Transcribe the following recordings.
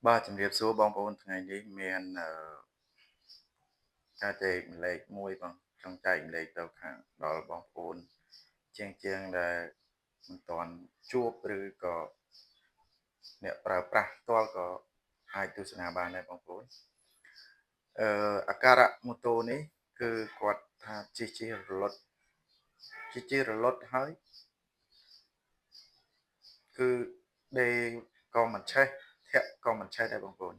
បាទជំរាបសួរបងប្អូនថ្ងៃនេះមានការចែកម្លែកមួយបងចង់ចែកម្លែកទៅខាងដល់បងប្អូនជាងដែលមិនទាន់ជួបឬក៏អ្នកប្រើប្រាស់ផ្ទាល់ក៏អាចទស្សនាបានដែរបងប្អូនអាការៈម៉ូតូនេះគឺគាត់ថាជិះរលត់ហើយគឺដេក៏មិនឆេះធាក់ក៏មិនឆេះដែរបងប្អូន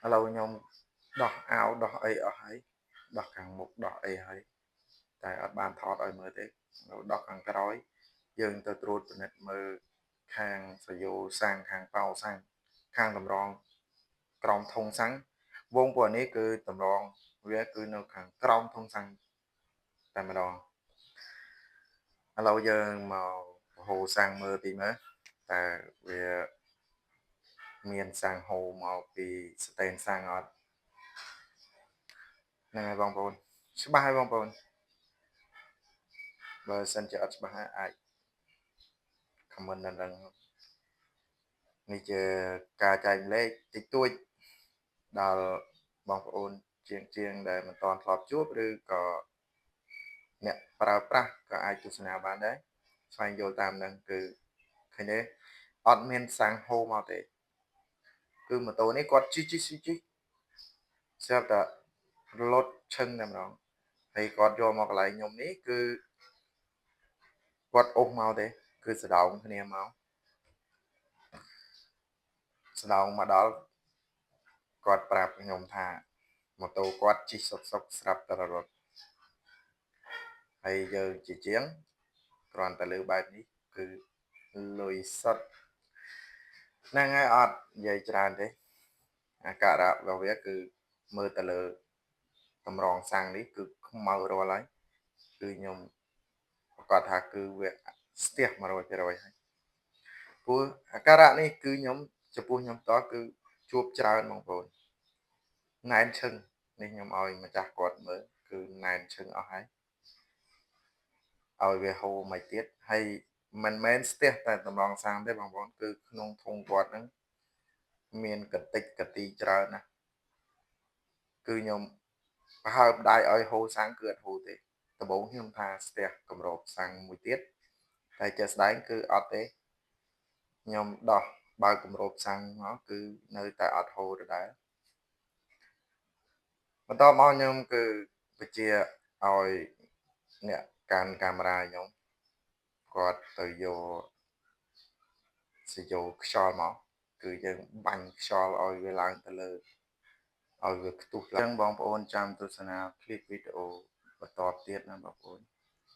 ឥឡូវខ្ញុំដោះអាវដោះអីអស់ហើយដោះខាងមុខដោះអីហើយតែអត់បានថតឲ្យមើលទេដោះខាងក្រោយយើងទៅត្រួតពិនិត្យមើលខាងសយោសាំងខាងប៉ោសាំងខាងតម្រងក្រោមធុងសាំងវងពួកនេះគឺតម្រងវាគឺនៅខាងក្រោមធុងសាំងតែម្ដងឥឡូវយើងមកហូរសាំងមើលទីមើលតើវាមានសាំងហូរមកពីស្តេនសាំងអត់ហ្នឹងហើយបងប្អូនច្បាស់ហើយបងប្អូនបើសិនជាអត់ច្បាស់អាច comment នៅនឹងនេះជាការចែកម្លែកតិចតួចដល់បងប្អូនជាងដែលមិនទាន់ធ្លាប់ជួបឬក៏អ្នកប្រើប្រាស់ក៏អាចទស្សនាបានដែរស្វែងយល់តាមនឹងគឺឃើញទេអត់មានសាំងហូរមកទេគឺម៉ូតូនេះគាត់ជិះស្រាប់តែរលត់ឈឹងតែម្ដងហើយគាត់យកមកកន្លែងខ្ញុំនេះគឺគាត់អូសមកទេគឺសដោងគ្នាមកស្ដោងមកដល់គាត់ប្រាប់ខ្ញុំថាម៉ូតូគាត់ជិះសុកស្រាប់តែរលត់ហើយយើងជាងគ្រាន់តែលើបែបនេះគឺលុយសុតហ្នឹងហើយអត់និយាយច្រើនទេអាការៈរបស់វាគឺមើលទៅលើតម្រងសាំងនេះគឺខ្មៅរាល់ហើយគឺខ្ញុំប្រកាសថាគឺវាស្ទះ 100% ហើយព្រោះអាការៈនេះគឺខ្ញុំចំពោះខ្ញុំតគឺជួបច្រើនបងប្អូនណែនឈឹងនេះខ្ញុំឲ្យម្ចាស់គាត់មើលគឺណែនឈឹងអស់ហើយឲ្យវាហូរមកទៀតហើយមិនមែនស្ទះតែតម្រងសាំងទេបងប្អូនគឺក្នុងធុងគាត់ហ្នឹងមានកតិចកទីច្រើនណាស់គឺខ្ញុំប្រហើបដៃឲ្យហូរសាំងគឺអត់ហូរទេដំបូងខ្ញុំថាស្ទះគម្របសាំងមួយទៀតតែជាក់ស្ដែងគឺអត់ទេខ្ញុំដោះបើកគម្របសាំងមកគឺនៅតែអត់ហូរដដែលបន្តមកខ្ញុំគឺបញ្ជាឲ្យអ្នកកាន់កាមេរ៉ាខ្ញុំគាត់ទៅយកសយោខ្យល់មកគឺយើងបាញ់ខ្យល់ឲ្យវាឡើងទៅលើឲ្យវាខ្ទុះឡើងបងប្អូនចាំទស្សនាคลิปវីដេអូបន្តទៀតណាបងប្អូន